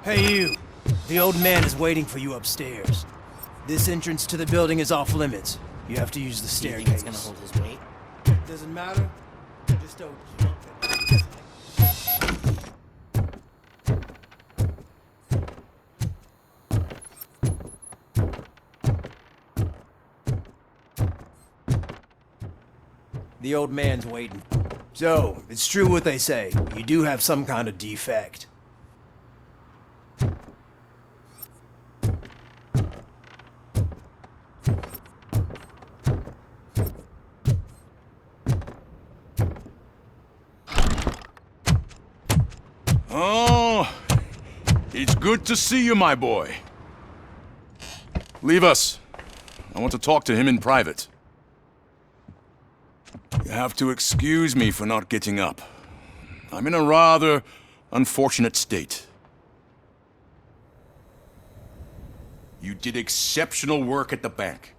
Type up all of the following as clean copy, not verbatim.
Hey you! The old man is waiting for you upstairs. This entrance to the building is off limits. You have to use the Do you think staircase. it's gonna hold his weight? Doesn't matter. Just don't jump it. The old man's waiting. So, it's true what they say. You do have some kind of defect. Oh, it's good to see you, my boy. Leave us. I want to talk to him in private. You have to excuse me for not getting up. I'm in a rather unfortunate state. You did exceptional work at the bank.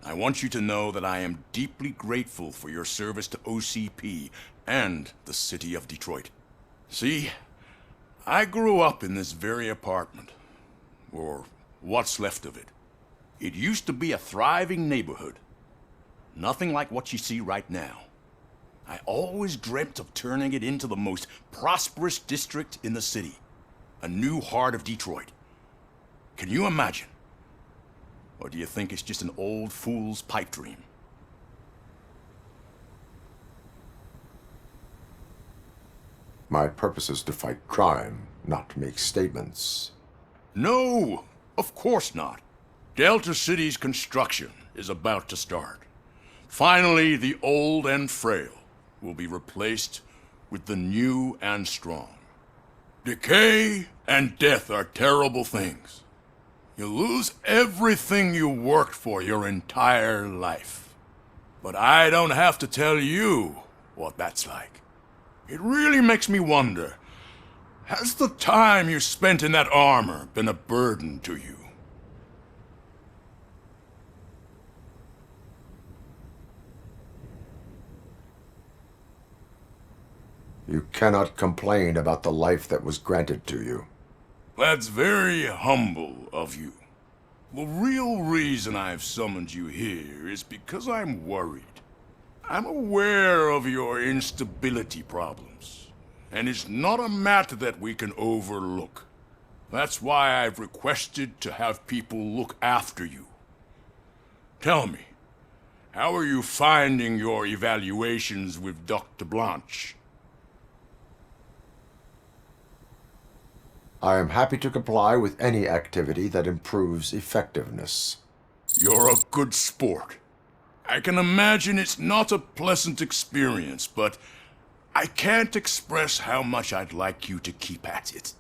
I want you to know that I am deeply grateful for your service to OCP and the city of Detroit. See, I grew up in this very apartment, or what's left of it. It used to be a thriving neighborhood. Nothing like what you see right now. I always dreamt of turning it into the most prosperous district in the city. A new heart of Detroit. Can you imagine? Or do you think it's just an old fool's pipe dream? My purpose is to fight crime, not to make statements. No, of course not. Delta City's construction is about to start. Finally, the old and frail will be replaced with the new and strong. Decay and death are terrible things. You lose everything you worked for your entire life. But I don't have to tell you what that's like. It really makes me wonder, has the time you spent in that armor been a burden to you? You cannot complain about the life that was granted to you. That's very humble of you. The real reason I've summoned you here is because I'm worried. I'm aware of your instability problems, and it's not a matter that we can overlook. That's why I've requested to have people look after you. Tell me, how are you finding your evaluations with Dr. Blanche? I am happy to comply with any activity that improves effectiveness. You're a good sport. I can imagine it's not a pleasant experience, but I can't express how much I'd like you to keep at it.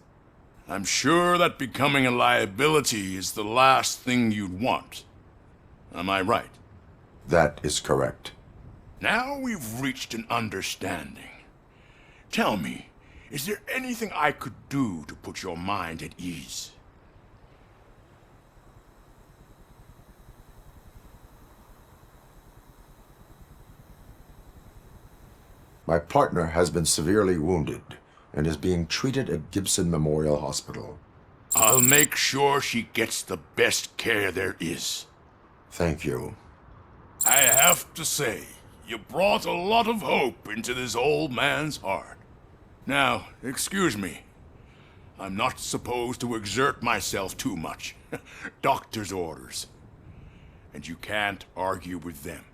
I'm sure that becoming a liability is the last thing you'd want. Am I right? That is correct. Now we've reached an understanding. Tell me, is there anything I could do to put your mind at ease? My partner has been severely wounded and is being treated at Gibson Memorial Hospital. I'll make sure she gets the best care there is. Thank you. I have to say, you brought a lot of hope into this old man's heart. Now, excuse me. I'm not supposed to exert myself too much. Doctor's orders. And you can't argue with them.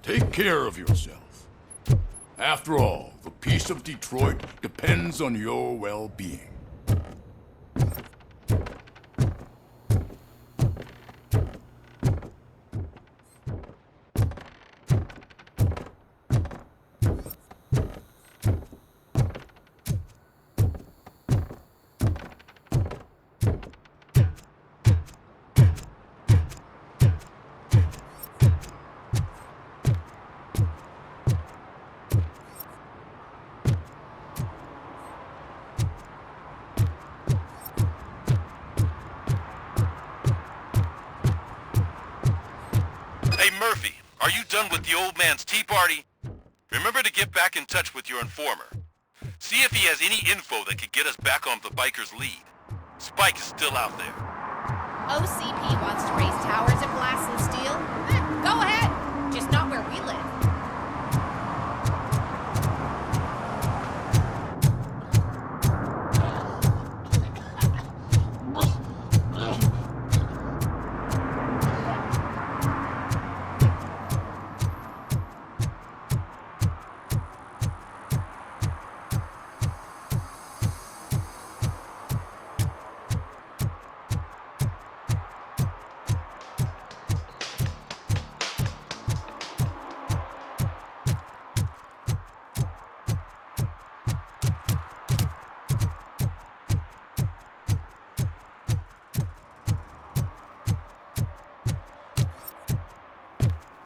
Take care of yourself. After all, the peace of Detroit depends on your well-being. Hey, Murphy, are you done with the old man's tea party? Remember to get back in touch with your informer. See if he has any info that could get us back on the biker's lead. Spike is still out there. OCP wants to raise towers of glass and steel? Go ahead, just not where we live.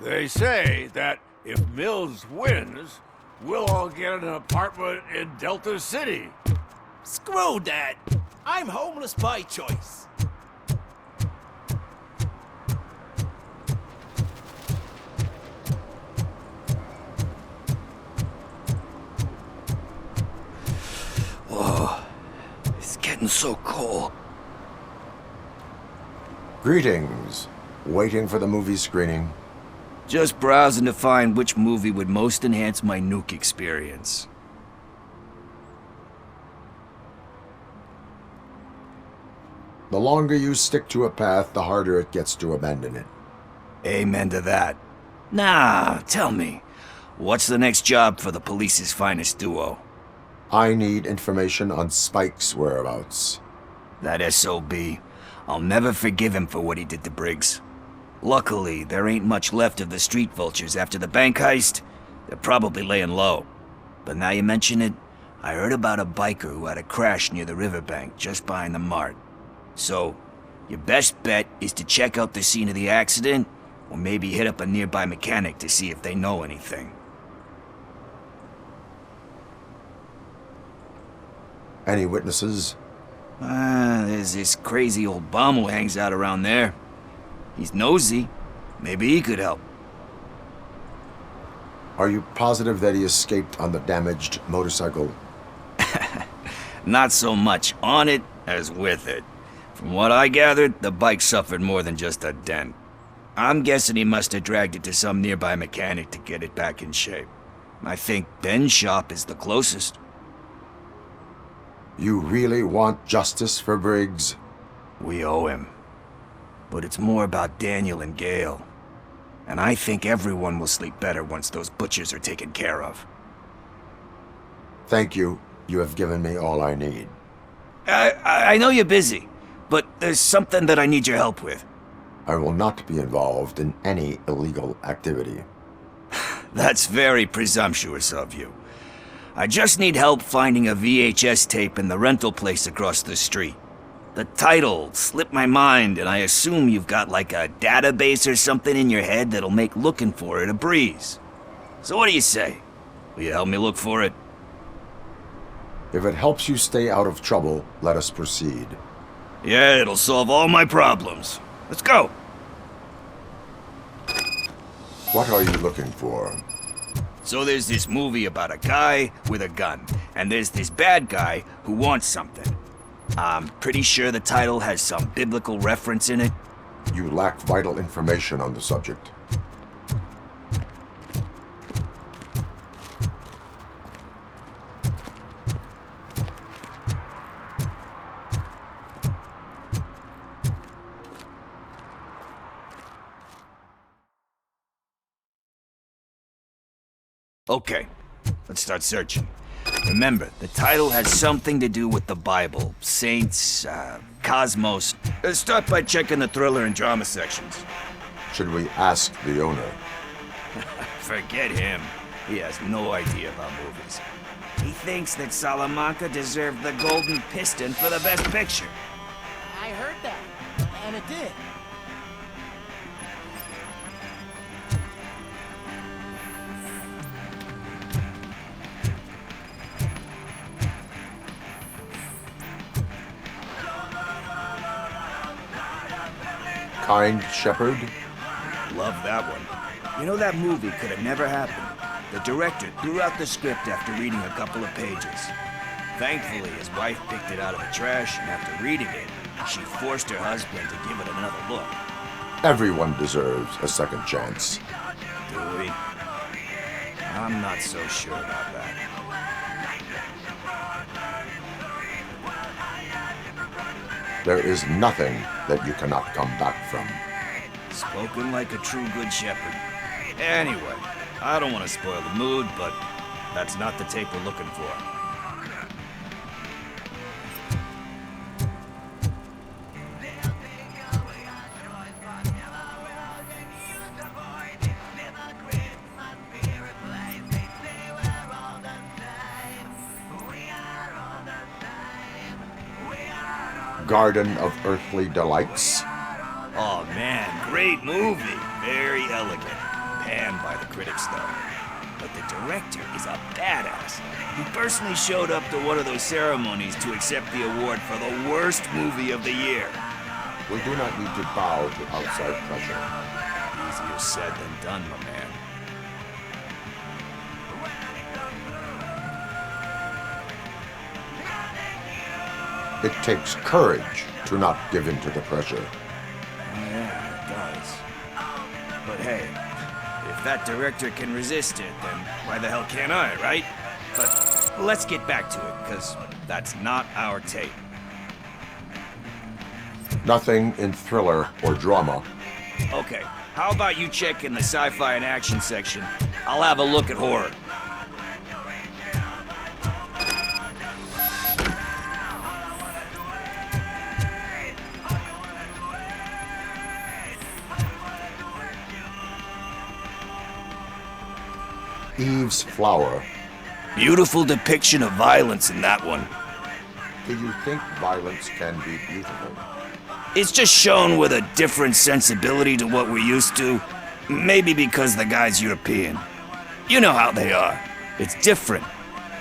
They say that if Mills wins, we'll all get an apartment in Delta City. Screw that! I'm homeless by choice. Whoa, it's getting so cold. Greetings. Waiting for the movie screening. Just browsing to find which movie would most enhance my nuke experience. The longer you stick to a path, the harder it gets to abandon it. Amen to that. Nah, tell me, what's the next job for the police's finest duo? I need information on Spike's whereabouts. That SOB. I'll never forgive him for what he did to Briggs. Luckily, there ain't much left of the street vultures after the bank heist. They're probably laying low. But now you mention it, I heard about a biker who had a crash near the riverbank just behind the mart. So, your best bet is to check out the scene of the accident, or maybe hit up a nearby mechanic to see if they know anything. Any witnesses? There's this crazy old bum who hangs out around there. He's nosy. Maybe he could help. Are you positive that he escaped on the damaged motorcycle? Not so much on it as with it. From what I gathered, the bike suffered more than just a dent. I'm guessing he must have dragged it to some nearby mechanic to get it back in shape. I think Ben's shop is the closest. You really want justice for Briggs? We owe him. But it's more about Daniel and Gale. And I think everyone will sleep better once those butchers are taken care of. Thank you. You have given me all I need. I know you're busy, but there's something that I need your help with. I will not be involved in any illegal activity. That's very presumptuous of you. I just need help finding a VHS tape in the rental place across the street. The title slipped my mind, and I assume you've got like a database or something in your head that'll make looking for it a breeze. So what do you say? Will you help me look for it? If it helps you stay out of trouble, let us proceed. Yeah, it'll solve all my problems. Let's go. What are you looking for? So there's this movie about a guy with a gun, and there's this bad guy who wants something. I'm pretty sure the title has some biblical reference in it. You lack vital information on the subject. Okay, let's start searching. Remember, the title has something to do with the Bible, saints, cosmos. Let's start by checking the thriller and drama sections. Should we ask the owner? Forget him. He has no idea about movies. He thinks that Salamanca deserved the Golden Piston for the Best Picture. I heard that, and it did. Kind Shepherd? Love that one. You know, that movie could have never happened. The director threw out the script after reading a couple of pages. Thankfully, his wife picked it out of the trash, and after reading it, she forced her husband to give it another look. Everyone deserves a second chance. Do we? I'm not so sure about that. There is nothing that you cannot come back from. Spoken like a true good shepherd. Anyway, I don't want to spoil the mood, but that's not the tape we're looking for. Garden of Earthly Delights. Oh man, great movie. Very elegant. Panned by the critics though. But the director is a badass. He personally showed up to one of those ceremonies to accept the award for the worst movie of the year. We do not need to bow to outside pressure. Easier said than done, my man. It takes courage to not give in to the pressure. Yeah, it does. But hey, if that director can resist it, then why the hell can't I, right? But let's get back to it, because that's not our tape. Nothing in thriller or drama. Okay, how about you check in the sci-fi and action section? I'll have a look at horror. Eve's Flower. Beautiful depiction of violence in that one. Do you think violence can be beautiful? It's just shown with a different sensibility to what we're used to. Maybe because the guy's European. You know how they are. It's different.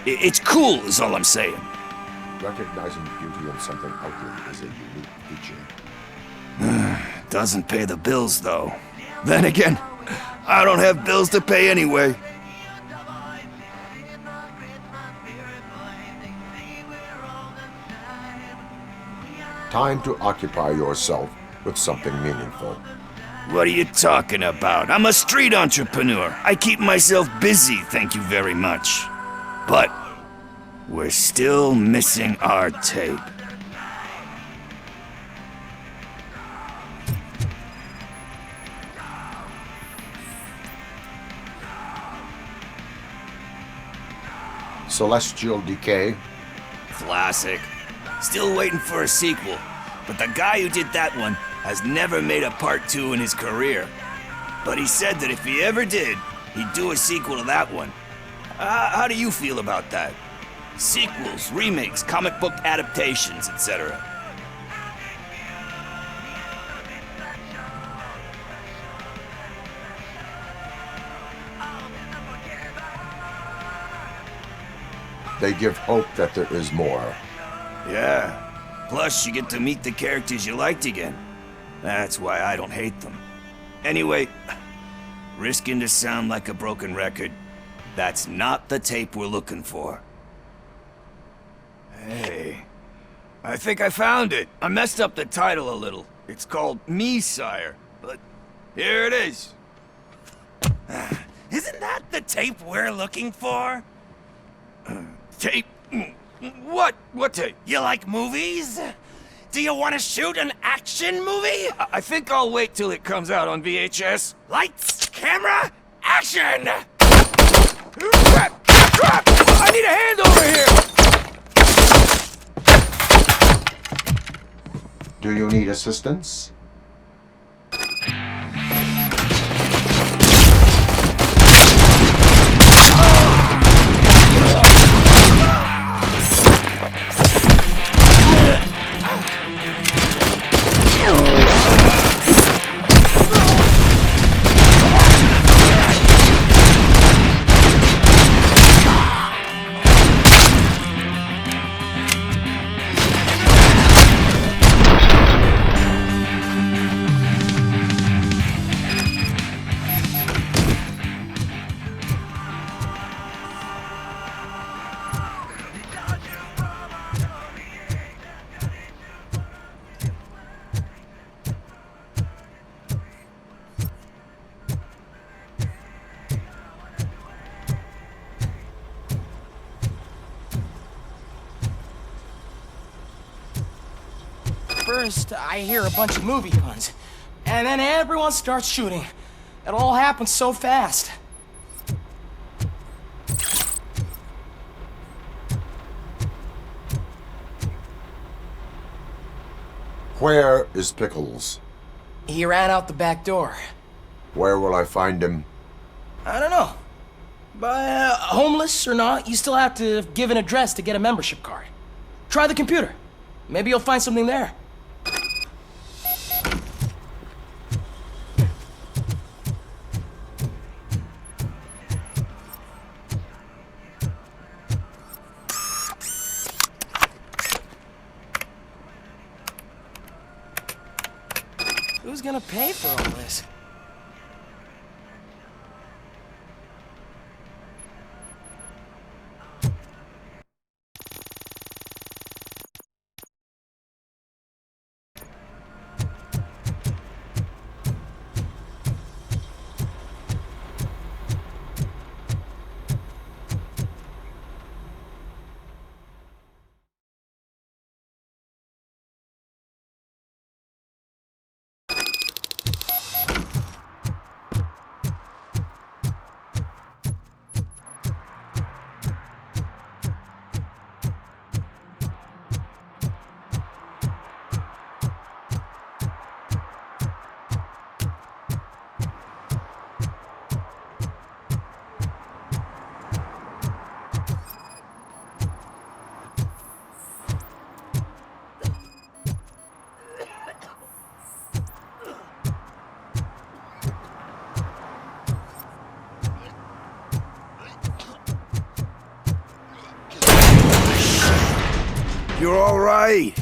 It's cool is all I'm saying. Recognizing beauty in something ugly is a unique feature. Doesn't pay the bills though. Then again, I don't have bills to pay anyway. Time to occupy yourself with something meaningful. What are you talking about? I'm a street entrepreneur. I keep myself busy, thank you very much. But we're still missing our tape. Celestial Decay. Classic. Still waiting for a sequel. But the guy who did that one has never made a part 2 in his career. But he said that if he ever did, he'd do a sequel to that one. How do you feel about that? Sequels, remakes, comic book adaptations, etc. They give hope that there is more. Yeah. Plus, you get to meet the characters you liked again. That's why I don't hate them. Anyway, risking to sound like a broken record, that's not the tape we're looking for. Hey, I think I found it. I messed up the title a little. It's called Me, Sire, but here it is. Isn't that the tape we're looking for? Tape? What? What tape? You like movies? Do you want to shoot an action movie? I think I'll wait till it comes out on VHS. Lights, camera, action! Crap! Crap! I need a hand over here! Do you need assistance? first, I hear a bunch of movie puns. And then everyone starts shooting. It all happens so fast. Where is Pickles? He ran out the back door. Where will I find him? I don't know. But homeless or not, you still have to give an address to get a membership card. Try the computer. Maybe you'll find something there. Who's gonna pay for all this? You're all right.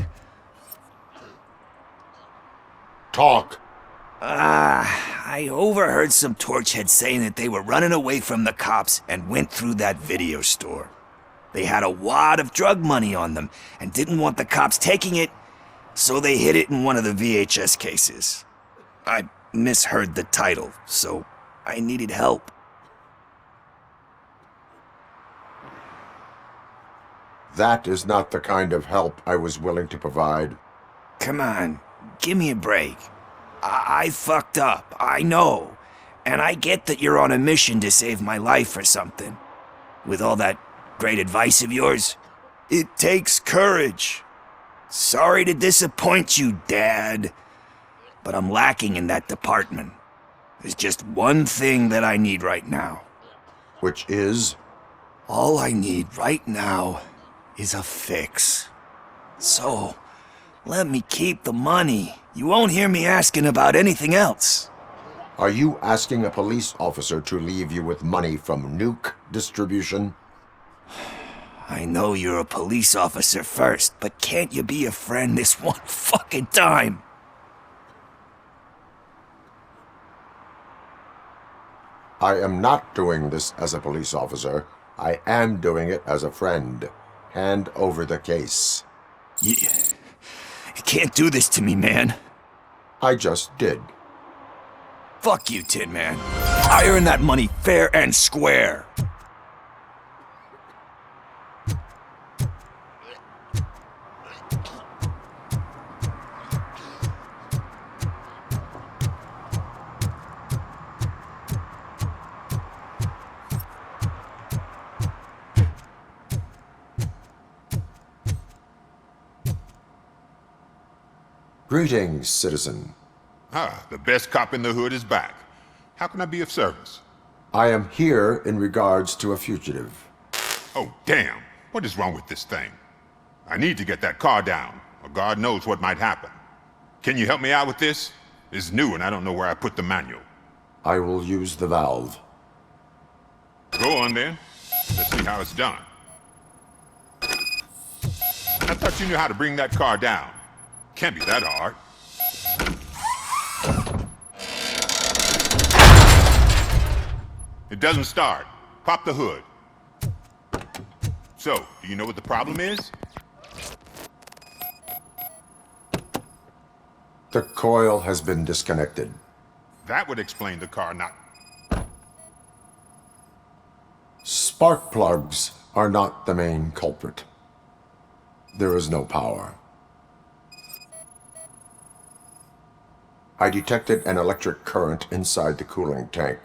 Talk. I overheard some torchheads saying that they were running away from the cops and went through that video store. They had a wad of drug money on them and didn't want the cops taking it, so they hid it in one of the VHS cases. I misheard the title, so I needed help. That is not the kind of help I was willing to provide. Come on, give me a break. I fucked up, I know. And I get that you're on a mission to save my life or something. With all that great advice of yours, it takes courage. Sorry to disappoint you, Dad. But I'm lacking in that department. There's just one thing that I need right now. Which is? All I need right now is a fix. So, let me keep the money. You won't hear me asking about anything else. Are you asking a police officer to leave you with money from nuke distribution? I know you're a police officer first, but can't you be a friend this one fucking time? I am not doing this as a police officer. I am doing it as a friend. Hand over the case. You can't do this to me, man. I just did. Fuck you, Tin Man. I earned that money fair and square. Greetings, citizen. The best cop in the hood is back. How can I be of service? I am here in regards to a fugitive. Oh, damn. What is wrong with this thing? I need to get that car down, or God knows what might happen. Can you help me out with this? It's new and I don't know where I put the manual. I will use the valve. Go on then. Let's see how it's done. I thought you knew how to bring that car down. Can't be that hard. It doesn't start. Pop the hood. So, do you know what the problem is? The coil has been disconnected. That would explain the car not... Spark plugs are not the main culprit. There is no power. I detected an electric current inside the cooling tank.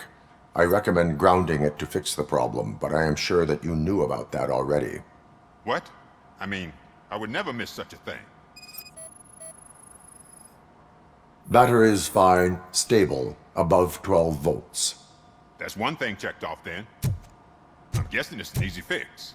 I recommend grounding it to fix the problem, but I am sure that you knew about that already. What? I mean, I would never miss such a thing. Battery is fine, stable, above 12 volts. That's one thing checked off then. I'm guessing it's an easy fix.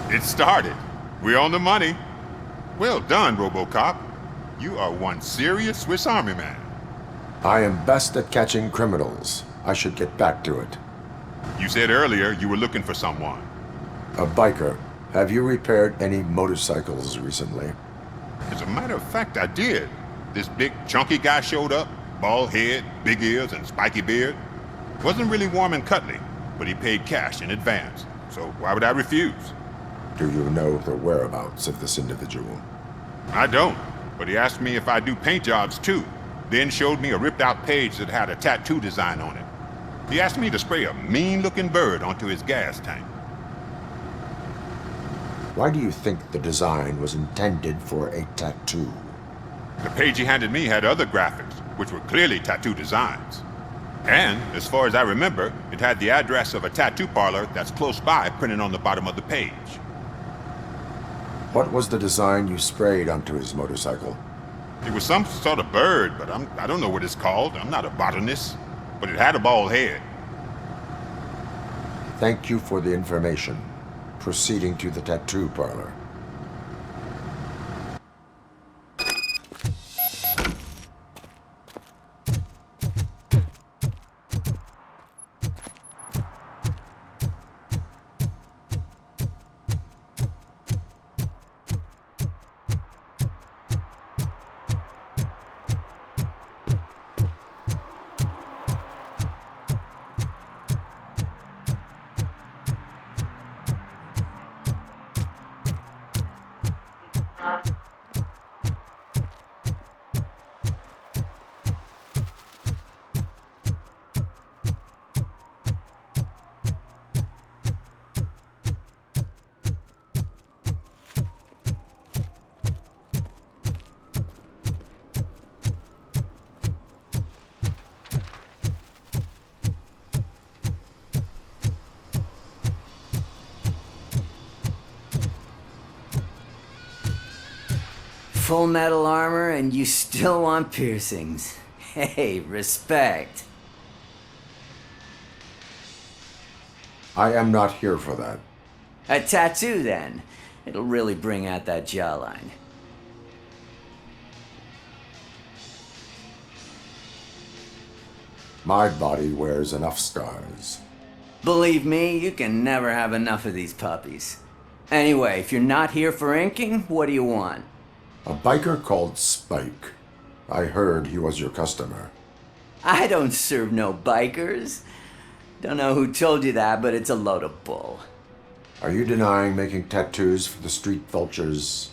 It started. We're on the money. Well done, Robocop. You are one serious Swiss Army man. I am best at catching criminals. I should get back to it. You said earlier you were looking for someone. A biker. Have you repaired any motorcycles recently? As a matter of fact, I did. This big, chunky guy showed up. Bald head, big ears, and spiky beard. Wasn't really warm and cuddly, but he paid cash in advance. So why would I refuse? Do you know the whereabouts of this individual? I don't, but he asked me if I do paint jobs too, then showed me a ripped-out page that had a tattoo design on it. He asked me to spray a mean-looking bird onto his gas tank. Why do you think the design was intended for a tattoo? The page he handed me had other graphics, which were clearly tattoo designs. And, as far as I remember, it had the address of a tattoo parlor that's close by printed on the bottom of the page. What was the design you sprayed onto his motorcycle? It was some sort of bird, but I don't know what it's called. I'm not a botanist. But it had a bald head. Thank you for the information. Proceeding to the tattoo parlor. Full metal armor and you still want piercings. Hey, respect. I am not here for that. A tattoo then. It'll really bring out that jawline. My body wears enough scars. Believe me, you can never have enough of these puppies. Anyway, if you're not here for inking, what do you want? A biker called Spike. I heard he was your customer. I don't serve no bikers. Don't know who told you that, but it's a load of bull. Are you denying making tattoos for the street vultures?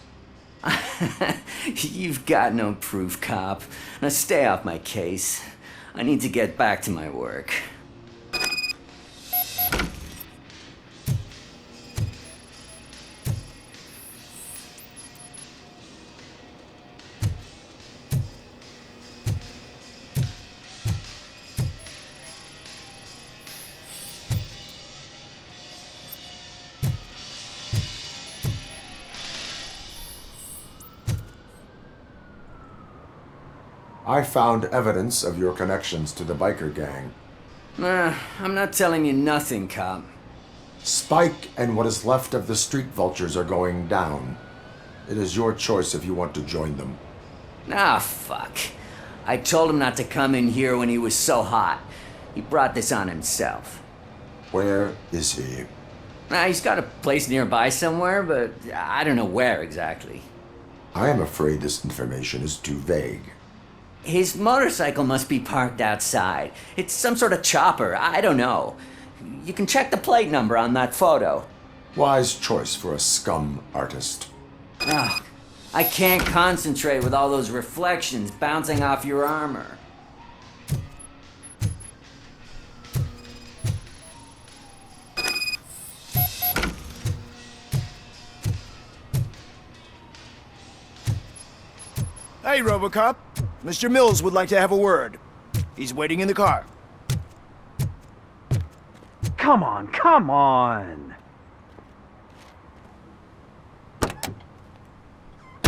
You've got no proof, cop. Now stay off my case. I need to get back to my work. I found evidence of your connections to the biker gang. I'm not telling you nothing, cop. Spike and what is left of the street vultures are going down. It is your choice if you want to join them. Ah, fuck. I told him not to come in here when he was so hot. He brought this on himself. Where is he? He's got a place nearby somewhere, but I don't know where exactly. I am afraid this information is too vague. His motorcycle must be parked outside. It's some sort of chopper. I don't know. You can check the plate number on that photo. Wise choice for a scum artist. Oh, I can't concentrate with all those reflections bouncing off your armor. Hey, Robocop. Mr. Mills would like to have a word. He's waiting in the car. Come on, come on!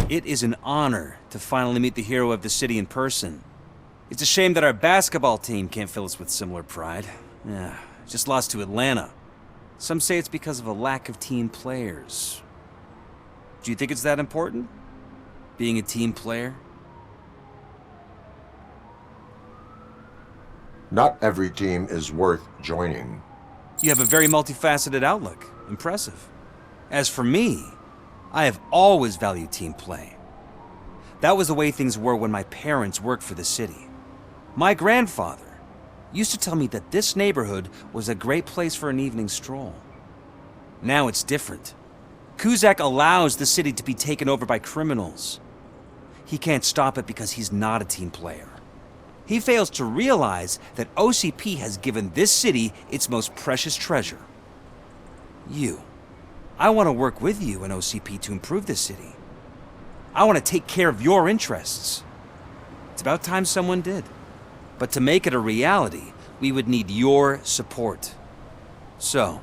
It is an honor to finally meet the hero of the city in person. It's a shame that our basketball team can't fill us with similar pride. Yeah, just lost to Atlanta. Some say it's because of a lack of team players. Do you think it's that important? Being a team player? Not every team is worth joining. You have a very multifaceted outlook. Impressive. As for me, I have always valued team play. That was the way things were when my parents worked for the city. My grandfather used to tell me that this neighborhood was a great place for an evening stroll. Now it's different. Cusack allows the city to be taken over by criminals. He can't stop it because he's not a team player. He fails to realize that OCP has given this city its most precious treasure. You. I want to work with you and OCP to improve this city. I want to take care of your interests. It's about time someone did. But to make it a reality, we would need your support. So,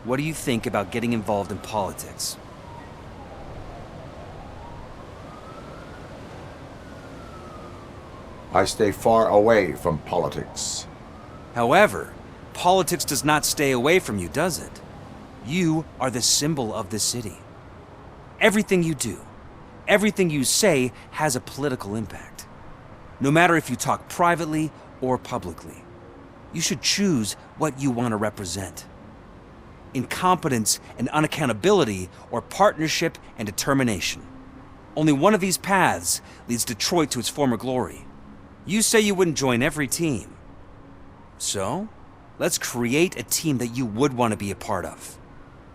what do you think about getting involved in politics? I stay far away from politics. However, politics does not stay away from you, does it? You are the symbol of the city. Everything you do, everything you say has a political impact. No matter if you talk privately or publicly, you should choose what you want to represent. Incompetence and unaccountability, or partnership and determination. Only one of these paths leads Detroit to its former glory. You say you wouldn't join every team. So, let's create a team that you would want to be a part of.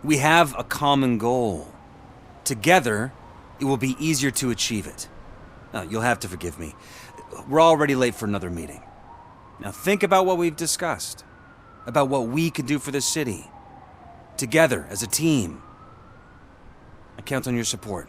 We have a common goal. Together, it will be easier to achieve it. You'll have to forgive me. We're already late for another meeting. Now think about what we've discussed. About what we can do for the city. Together, as a team. I count on your support.